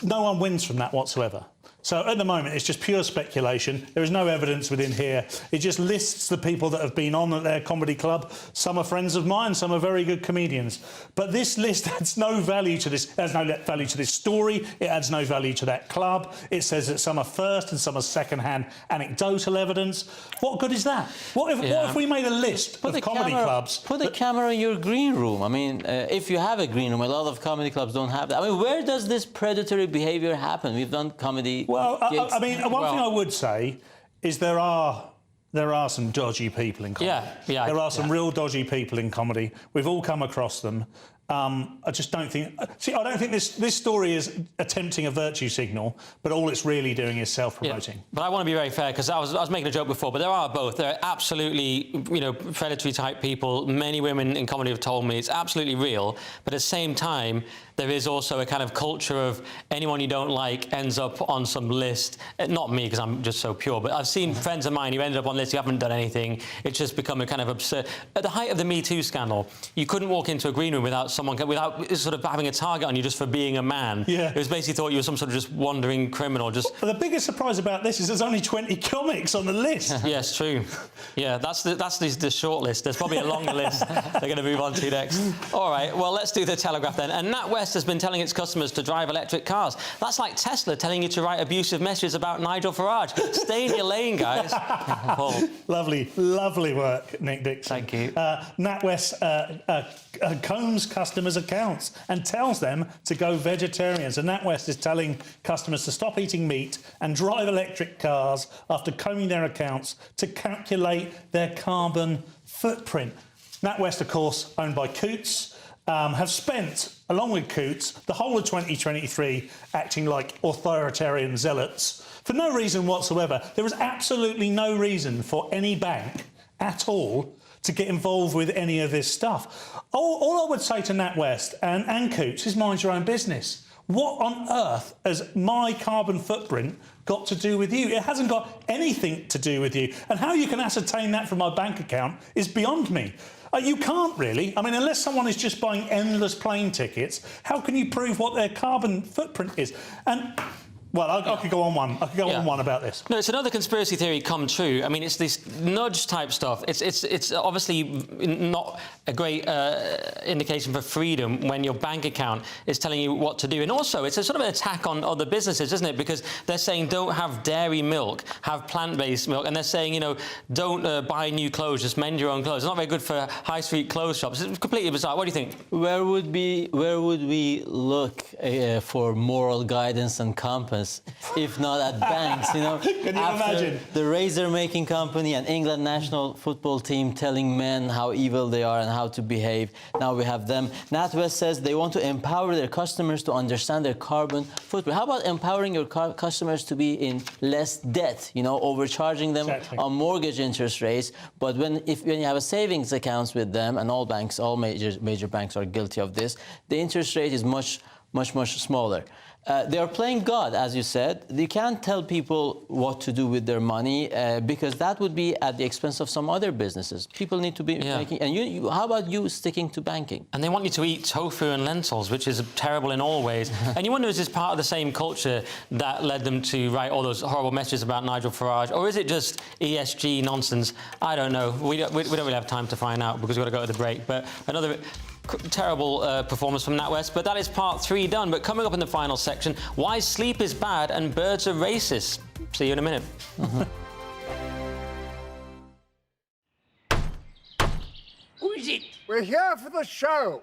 Speaker 3: no one wins from that whatsoever. So at the moment, it's just pure speculation. There is no evidence within here. It just lists the people that have been on at their comedy club. Some are friends of mine, some are very good comedians. But this list adds no value to this. It adds no value to this story. It adds no value to that club. It says that some are first and some are second-hand anecdotal evidence. What good is that? What if we made a list of comedy clubs?
Speaker 1: Put a camera in your green room. I mean, if you have a green room, a lot of comedy clubs don't have that. I mean, where does this predatory behaviour happen? We've done comedy.
Speaker 3: Well, I mean, one thing I would say is there are some dodgy people in comedy. There are some real dodgy people in comedy. We've all come across them. I just don't think... See, I don't think this story is attempting a virtue signal, but all it's really doing is self-promoting.
Speaker 2: Yeah. But I want to be very fair, because I was making a joke before, but there are both. There are absolutely, you know, predatory-type people. Many women in comedy have told me it's absolutely real, but at the same time, there is also a kind of culture of anyone you don't like ends up on some list. Not me, because I'm just so pure, but I've seen friends of mine who ended up on lists who haven't done anything. It's just become a kind of absurd... At the height of the Me Too scandal, you couldn't walk into a green room without sort of having a target on you just for being a man.
Speaker 3: Yeah.
Speaker 2: It was basically thought you were some sort of just wandering criminal. Just...
Speaker 3: Well, the biggest surprise about this is there's only 20 comics on the list.
Speaker 2: Yes, true. Yeah, that's the short list. There's probably a long list they're going to move on to next. All right, well, let's do the Telegraph then. And NatWest has been telling its customers to drive electric cars. That's like Tesla telling you to write abusive messages about Nigel Farage. Stay in your lane, guys. Paul.
Speaker 3: Lovely, lovely work, Nick Dixon.
Speaker 2: Thank you.
Speaker 3: NatWest combs customers' accounts and tells them to go vegetarian. So NatWest is telling customers to stop eating meat and drive electric cars after combing their accounts to calculate their carbon footprint. NatWest, of course, owned by Coots, have spent, along with Coots, the whole of 2023 acting like authoritarian zealots for no reason whatsoever. There was absolutely no reason for any bank at all to get involved with any of this stuff. All I would say to NatWest and Coots is mind your own business. What on earth has my carbon footprint got to do with you? It hasn't got anything to do with you. And how you can ascertain that from my bank account is beyond me. You can't really. I mean, unless someone is just buying endless plane tickets, how can you prove what their carbon footprint is? And well, I could go on one. I could go on one about this.
Speaker 2: No, it's another conspiracy theory come true. I mean, it's this nudge type stuff. It's obviously not a great indication for freedom when your bank account is telling you what to do. And also, it's a sort of an attack on other businesses, isn't it? Because they're saying don't have dairy milk, have plant-based milk, and they're saying, you know, don't buy new clothes, just mend your own clothes. It's not very good for high street clothes shops. It's completely bizarre. What do you think?
Speaker 1: Where would we look for moral guidance and compass? If not at banks, you know.
Speaker 3: Can you imagine?
Speaker 1: The razor-making company and England national football team telling men how evil they are and how to behave. Now we have them. NatWest says they want to empower their customers to understand their carbon footprint. How about empowering your customers to be in less debt? You know, overcharging them on mortgage interest rates. But when you have a savings accounts with them, and all banks, all major banks are guilty of this, the interest rate is much smaller. They are playing God, as you said. You can't tell people what to do with their money because that would be at the expense of some other businesses. People need to be making... And how about you sticking to banking?
Speaker 2: And they want you to eat tofu and lentils, which is terrible in all ways. And you wonder, is this part of the same culture that led them to write all those horrible messages about Nigel Farage? Or is it just ESG nonsense? I don't know. We don't really have time to find out because we've got to go to the break. But another... terrible performance from NatWest, but that is part 3 done. But coming up in the final section, why sleep is bad and birds are racist. See you in a minute.
Speaker 4: Who is it? We're here for the show.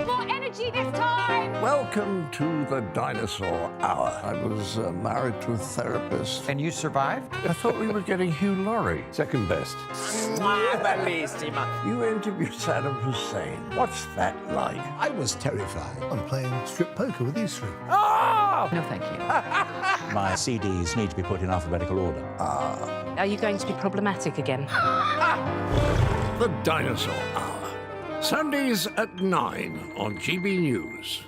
Speaker 5: More energy this time!
Speaker 4: Welcome to the dinosaur hour. I was married to a therapist.
Speaker 6: And you survived?
Speaker 4: I thought we were getting Hugh Laurie. Second best. You interviewed Saddam Hussein. What's that like?
Speaker 7: I was terrified. I'm playing strip poker with these three.
Speaker 4: Ah!
Speaker 5: No, thank you.
Speaker 8: My CDs need to be put in alphabetical order.
Speaker 5: Are you going to be problematic again?
Speaker 4: The Dinosaur Hour. Sundays at 9 on GBNews.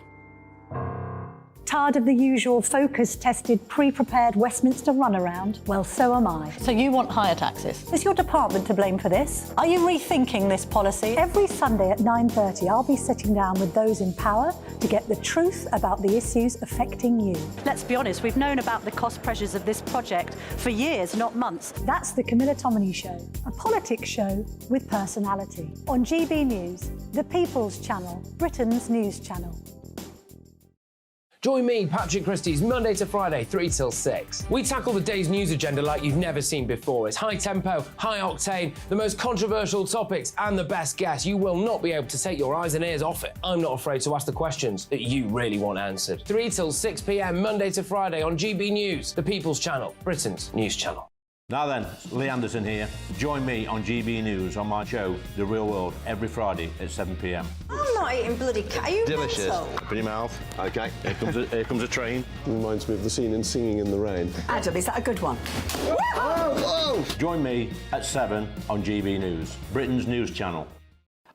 Speaker 15: Tired of the usual focus-tested, pre-prepared Westminster runaround? Well, so am I.
Speaker 21: So you want higher taxes?
Speaker 15: Is your department to blame for this? Are you rethinking this policy? Every Sunday at 9:30, I'll be sitting down with those in power to get the truth about the issues affecting you.
Speaker 13: Let's be honest, we've known about the cost pressures of this project for years, not months.
Speaker 15: That's the Camilla Tominey Show, a politics show with personality. On GB News, the People's Channel, Britain's news channel.
Speaker 14: Join me, Patrick Christie's, Monday to Friday, 3 till 6. We tackle the day's news agenda like you've never seen before. It's high tempo, high octane, the most controversial topics, and the best guests. You will not be able to take your eyes and ears off it. I'm not afraid to ask the questions that you really want answered. 3 till 6 p.m, Monday to Friday on GB News, the People's Channel, Britain's news channel.
Speaker 8: Now then, Lee Anderson here. Join me on GB News on my show, The Real World, every Friday at 7 p.m.
Speaker 21: I'm not eating bloody cat. Are you
Speaker 11: Delicious.
Speaker 21: mental?
Speaker 11: Open your mouth. OK, here comes a train. Reminds me of the scene in Singing in the Rain.
Speaker 21: Adam, is that a good one?
Speaker 11: Whoa!
Speaker 8: Join me at 7 on GB News, Britain's news channel.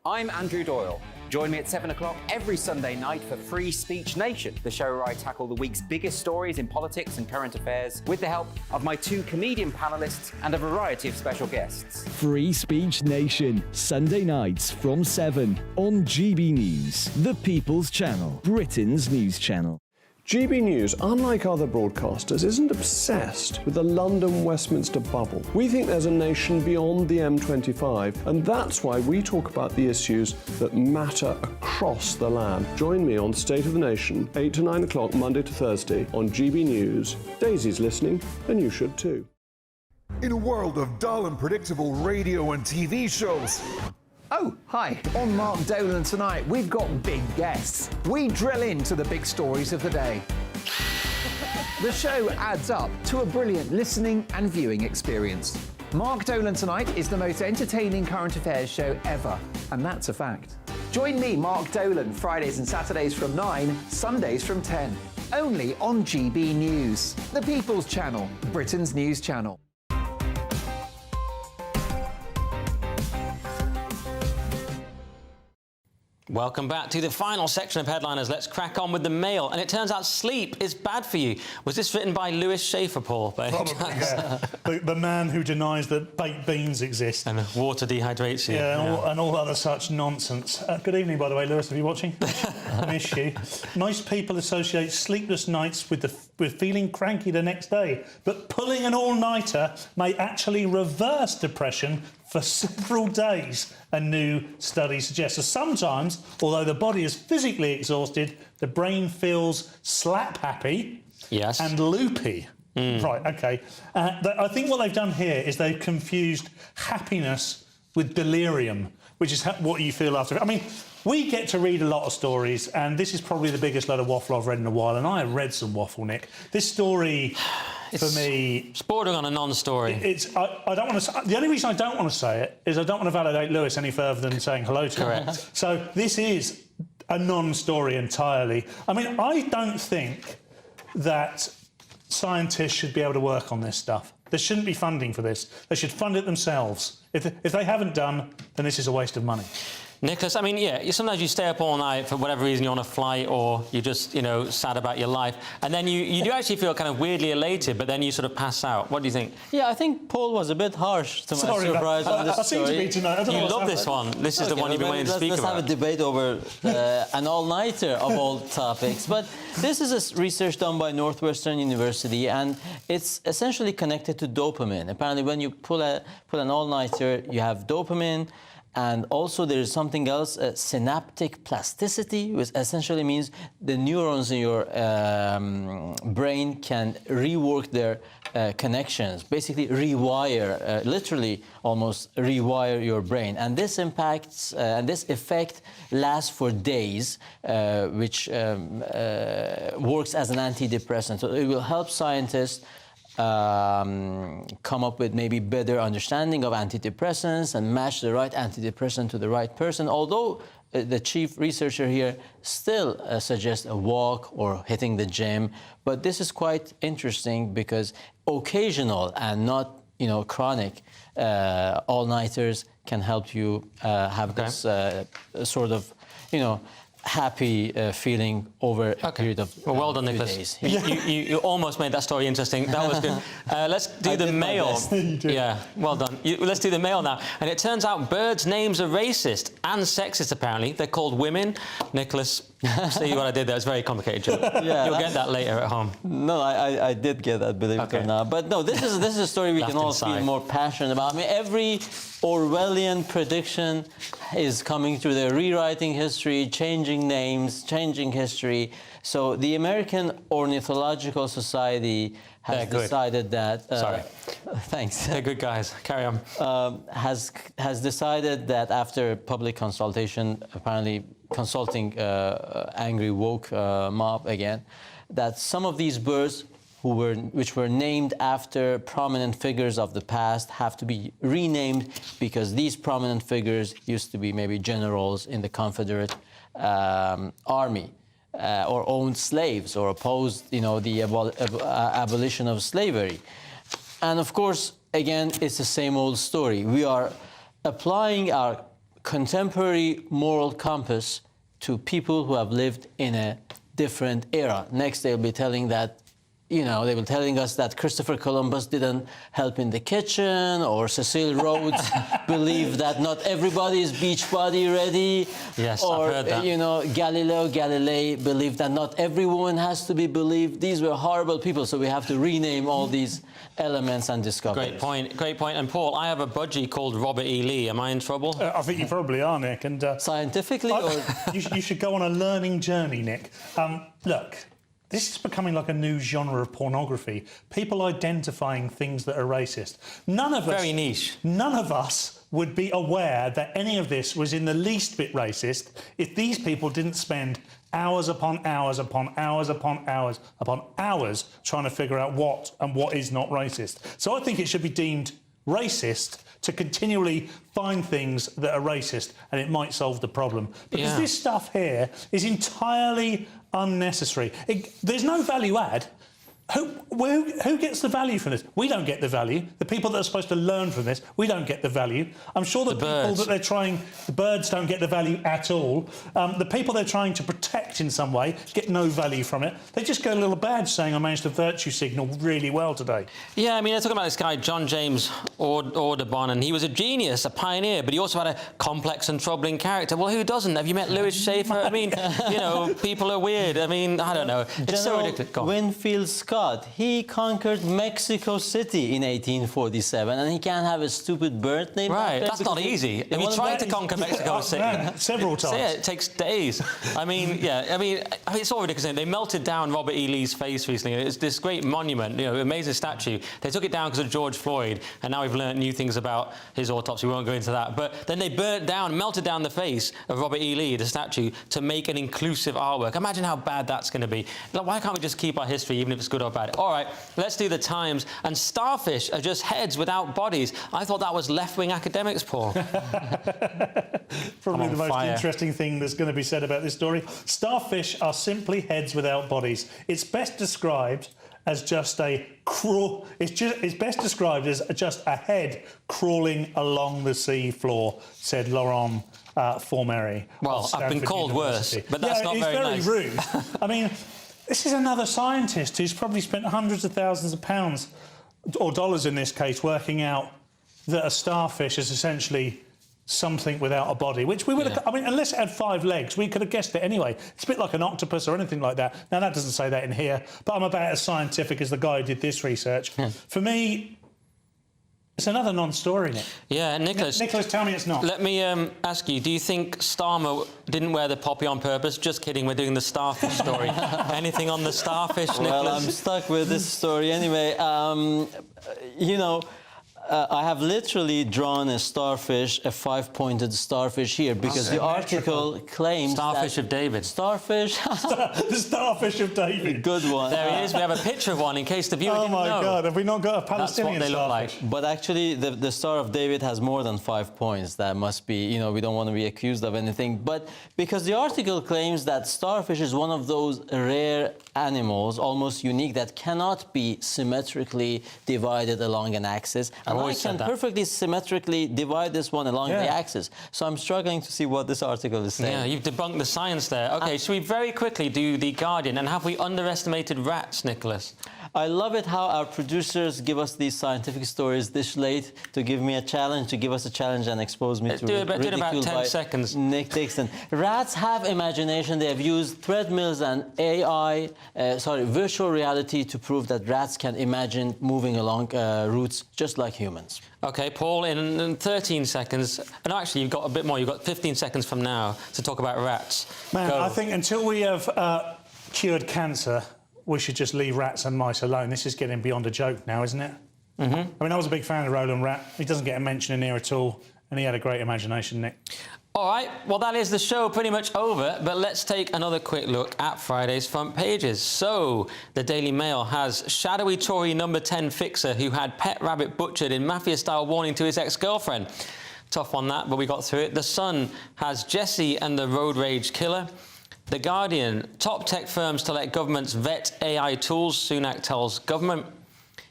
Speaker 6: I'm Andrew Doyle. Join me at 7 o'clock every Sunday night for Free Speech Nation, the show where I tackle the week's biggest stories in politics and current affairs with the help of my 2 comedian panellists and a variety of special guests.
Speaker 18: Free Speech Nation, Sunday nights from 7 on GB News, the People's Channel, Britain's news channel.
Speaker 22: GB News, unlike other broadcasters, isn't obsessed with the London-Westminster bubble. We think there's a nation beyond the M25, and that's why we talk about the issues that matter across the land. Join me on State of the Nation, 8 to 9 o'clock, Monday to Thursday, on GB News. Daisy's listening, and you should too.
Speaker 19: In a world of dull and predictable radio and TV shows,
Speaker 12: Oh, hi. On Mark Dolan tonight, we've got big guests. We drill into the big stories of the day. The show adds up to a brilliant listening and viewing experience. Mark Dolan Tonight is the most entertaining current affairs show ever, and that's a fact. Join me, Mark Dolan, Fridays and Saturdays from 9, Sundays from 10. Only on GB News, the People's Channel, Britain's news channel.
Speaker 2: Welcome back to the final section of Headliners. Let's crack on with the Mail. And it turns out sleep is bad for you. Was this written by Lewis Schaefer, Paul?
Speaker 3: Probably, yeah. the man who denies that baked beans exist.
Speaker 2: And water dehydrates you.
Speaker 3: Yeah, and all other such nonsense. Good evening, by the way, Lewis. Are you watching? Miss you. Most people associate sleepless nights with feeling cranky the next day. But pulling an all-nighter may actually reverse depression for several days, a new study suggests. So sometimes, although the body is physically exhausted, the brain feels slap-happy and loopy. Right, OK. I think what they've done here is they've confused happiness with delirium, which is what you feel after. I mean, we get to read a lot of stories, and this is probably the biggest load of waffle I've read in a while, and I have read some waffle, Nick. This story... for me,
Speaker 2: it's bordering on a non-story.
Speaker 3: I don't want to. The only reason I don't want to say it is I don't want to validate Lewis any further than saying hello to him.
Speaker 2: Correct.
Speaker 3: So this is a non-story entirely. I mean, I don't think that scientists should be able to work on this stuff. There shouldn't be funding for this. They should fund it themselves. If they haven't done, then this is a waste of money.
Speaker 2: Nicholas, I mean, yeah, sometimes you stay up all night for whatever reason, you're on a flight or you're just, sad about your life. And then you do actually feel kind of weirdly elated, but then you sort of pass out. What do you think?
Speaker 1: Yeah, I think Paul was a bit harsh to my surprise on this story.
Speaker 3: I seem to be tonight.
Speaker 2: You love this one. This is the one you've been waiting to speak about.
Speaker 1: Let's have a debate over an all-nighter of all topics. But this is a research done by Northwestern University, and it's essentially connected to dopamine. Apparently, when you pull an all-nighter, you have dopamine. And also there is something else, synaptic plasticity, which essentially means the neurons in your brain can rework their connections, basically rewire, literally almost rewire your brain. And this impacts, and this effect lasts for days, which works as an antidepressant. So it will help scientists come up with maybe better understanding of antidepressants and match the right antidepressant to the right person, although the chief researcher here still suggests a walk or hitting the gym. But this is quite interesting because occasional and not chronic all-nighters can help you have this sort of happy feeling over a period of
Speaker 2: well done, Nicholas. You almost made that story interesting. That was good. Let's do the Mail. Yeah, well done. Let's do the Mail now. And it turns out birds' names are racist and sexist, apparently. They're called women. Nicholas, see what I did there? It's very complicated.
Speaker 1: Yeah,
Speaker 2: you'll get that later at home.
Speaker 1: No, I did get that, believe it or not. But no, this is a story we can all feel more passionate about. I mean, every Orwellian prediction is coming through. They're rewriting history, changing names, changing history. So the American Ornithological Society has decided that...
Speaker 2: Sorry.
Speaker 1: Thanks.
Speaker 2: They're good guys. Carry on.
Speaker 1: Has decided that after public consultation, apparently consulting angry woke mob again, that some of these birds which were named after prominent figures of the past have to be renamed because these prominent figures used to be maybe generals in the Confederate Army or owned slaves or opposed, the abolition of slavery. And of course, again, it's the same old story. We are applying our contemporary moral compass to people who have lived in a different era. Next, they'll be telling that they were telling us that Christopher Columbus didn't help in the kitchen, or Cecil Rhodes believed that not everybody is beach body ready.
Speaker 2: Yes,
Speaker 1: or,
Speaker 2: I've heard that.
Speaker 1: Galileo Galilei believed that not every woman has to be believed. These were horrible people, so we have to rename all these elements and discoveries.
Speaker 2: Great point, great point. And Paul, I have a budgie called Robert E. Lee. Am I in trouble?
Speaker 3: I think you probably are, Nick. And
Speaker 1: scientifically, or
Speaker 3: you should go on a learning journey, Nick. Look. This is becoming like a new genre of pornography. People identifying things that are racist. None of us...
Speaker 2: Very niche.
Speaker 3: None of us would be aware that any of this was in the least bit racist if these people didn't spend hours upon hours upon hours upon hours upon hours trying to figure out what and what is not racist. So I think it should be deemed racist to continually find things that are racist, and it might solve the problem. Because this stuff here is entirely unnecessary. There's no value add. who gets the value from this? We don't get the value. The people that are supposed to learn from this, we don't get the value. I'm sure the people that they're trying, the birds don't get the value at all. The people they're trying to protect in some way get no value from it. They just get a little badge saying I managed to virtue signal really well today.
Speaker 2: Yeah, I mean, they're talking about this guy, John James Audubon, and he was a genius, a pioneer, but he also had a complex and troubling character. Well, who doesn't? Have you met Lewis Schaefer? I mean, you know, people are weird. I mean, I don't know. It's so ridiculous.
Speaker 1: Winfield Scott, he conquered Mexico City in 1847, and he can't have a stupid bird named after
Speaker 2: Right, that's not easy. If you tried to conquer Mexico City
Speaker 3: several times.
Speaker 2: Yeah, it takes days. I mean, yeah, I mean, it's all ridiculous. They melted down Robert E. Lee's face recently. It's this great monument, you know, amazing statue. They took it down because of George Floyd, and now we've learned new things about his autopsy. We won't go into that. But then they burnt down, melted down the face of Robert E. Lee, the statue, to make an inclusive artwork. Imagine how bad that's going to be. Like, why can't we just keep our history, even if it's good or bad? All right, let's do the Times. And starfish are just heads without bodies. I thought that was left-wing academics, Paul.
Speaker 3: Probably the most interesting thing that's going to be said about this story. Starfish are simply heads without bodies. It's best described as just a it's best described as just a head crawling along the sea floor, said Laurent Formery.
Speaker 2: Well, I've been called worse, but that's not very nice.
Speaker 3: It's very rude. I mean, this is another scientist who's probably spent hundreds of thousands of pounds, or dollars in this case, working out that a starfish is essentially something without a body, which we would have... I mean, unless it had 5 legs, we could have guessed it anyway. It's a bit like an octopus or anything like that. Now, that doesn't say that in here, but I'm about as scientific as the guy who did this research. For me, it's another non-story, Nick.
Speaker 2: Yeah, Nicholas...
Speaker 3: Nicholas, tell me it's not.
Speaker 2: Let me ask you, do you think Starmer didn't wear the poppy on purpose? Just kidding, we're doing the starfish story. Anything on the starfish, Nicholas?
Speaker 1: Well, I'm stuck with this story anyway. You know... I have literally drawn a starfish, a 5-pointed starfish here, because the article claims
Speaker 2: Starfish of David.
Speaker 1: Starfish?
Speaker 3: The starfish of David.
Speaker 1: Good one.
Speaker 2: There he is. We have a picture of one in case the viewer didn't know.
Speaker 3: Oh, my God. Have we not got a Palestinian
Speaker 2: That's what they
Speaker 3: starfish?
Speaker 2: look like.
Speaker 1: But actually, the Star of David has more than 5 points. That must be, you know, we don't want to be accused of anything. But because the article claims that starfish is one of those rare animals, almost unique, that cannot be symmetrically divided along an axis. And I can perfectly symmetrically divide this one along the axis. So I'm struggling to see what this article is saying.
Speaker 2: Yeah, you've debunked the science there. OK, should we very quickly do The Guardian? And have we underestimated rats, Nicholas?
Speaker 1: I love it how our producers give us these scientific stories this late to give me a challenge, to give us a challenge and expose me to ridicule
Speaker 2: do it about 10
Speaker 1: by
Speaker 2: seconds.
Speaker 1: Nick Dixon. Rats have imagination. They have used treadmills and virtual reality to prove that rats can imagine moving along routes just like humans.
Speaker 2: OK, Paul, in 13 seconds... No, actually, you've got a bit more. You've got 15 seconds from now to talk about rats.
Speaker 3: Man,
Speaker 2: Go.
Speaker 3: I think until we have cured cancer, we should just leave rats and mice alone. This is getting beyond a joke now, isn't it?
Speaker 2: Mm-hmm.
Speaker 3: I mean, I was a big fan of Roland Rat. He doesn't get a mention in here at all, and he had a great imagination, Nick.
Speaker 2: All right, well, that is the show pretty much over, but let's take another quick look at Friday's front pages. So, the Daily Mail has shadowy Tory number 10 fixer who had pet rabbit butchered in mafia-style warning to his ex-girlfriend. Tough on that, but we got through it. The Sun has Jesse and the road rage killer. The Guardian, top tech firms to let governments vet AI tools, Sunak tells government.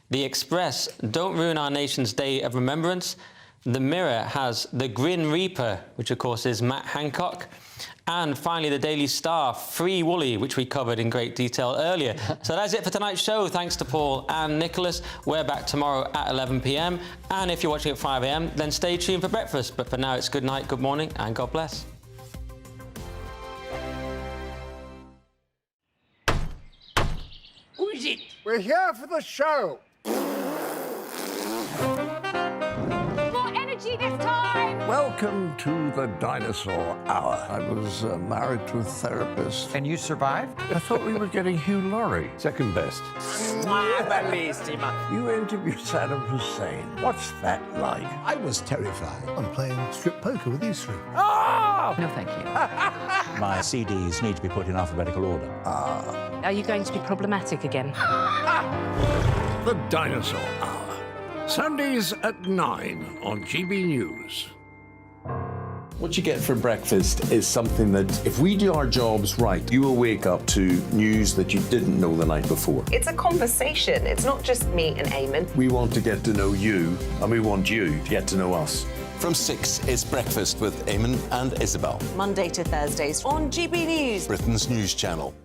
Speaker 2: The Express, don't ruin our nation's day of remembrance. The Mirror has the Grim Reaper, which of course is Matt Hancock. And finally, the Daily Star, Free Woolly, which we covered in great detail earlier. So that's it for tonight's show. Thanks to Paul and Nicholas. We're back tomorrow at 11 p.m. And if you're watching at 5 a.m, then stay tuned for breakfast. But for now, it's good night, good morning, and God bless.
Speaker 4: Who is it? We're here for the show.
Speaker 5: More energy this time!
Speaker 4: Welcome to the Dinosaur Hour. I was married to a therapist.
Speaker 6: And you survived?
Speaker 4: I thought we were getting Hugh Laurie.
Speaker 9: Second best.
Speaker 4: You interviewed Saddam Hussein. What's that like?
Speaker 7: I was terrified. I'm playing strip poker with these three.
Speaker 4: Ah!
Speaker 5: No, thank you.
Speaker 8: My CDs need to be put in alphabetical order.
Speaker 5: Are you going to be problematic again?
Speaker 4: The Dinosaur Hour. Sundays at 9 on GB News.
Speaker 9: What you get for breakfast is something that, if we do our jobs right, you will wake up to news that you didn't know the night before.
Speaker 10: It's a conversation. It's not just me and Eamon.
Speaker 9: We want to get to know you, and we want you to get to know us.
Speaker 20: From 6 is Breakfast with Eamon and Isabel.
Speaker 10: Monday to Thursdays on GB News.
Speaker 20: Britain's news channel.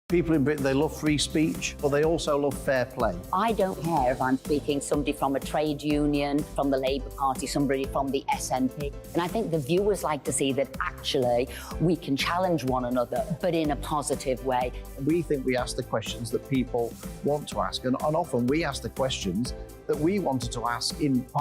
Speaker 23: People in Britain, they love free speech, but they also love fair play.
Speaker 24: I don't care if I'm speaking somebody from a trade union, from the Labour Party, somebody from the SNP. And I think the viewers like to see that actually we can challenge one another, but in a positive way.
Speaker 23: We think we ask the questions that people want to ask, and often we ask the questions that we wanted to ask in Parliament.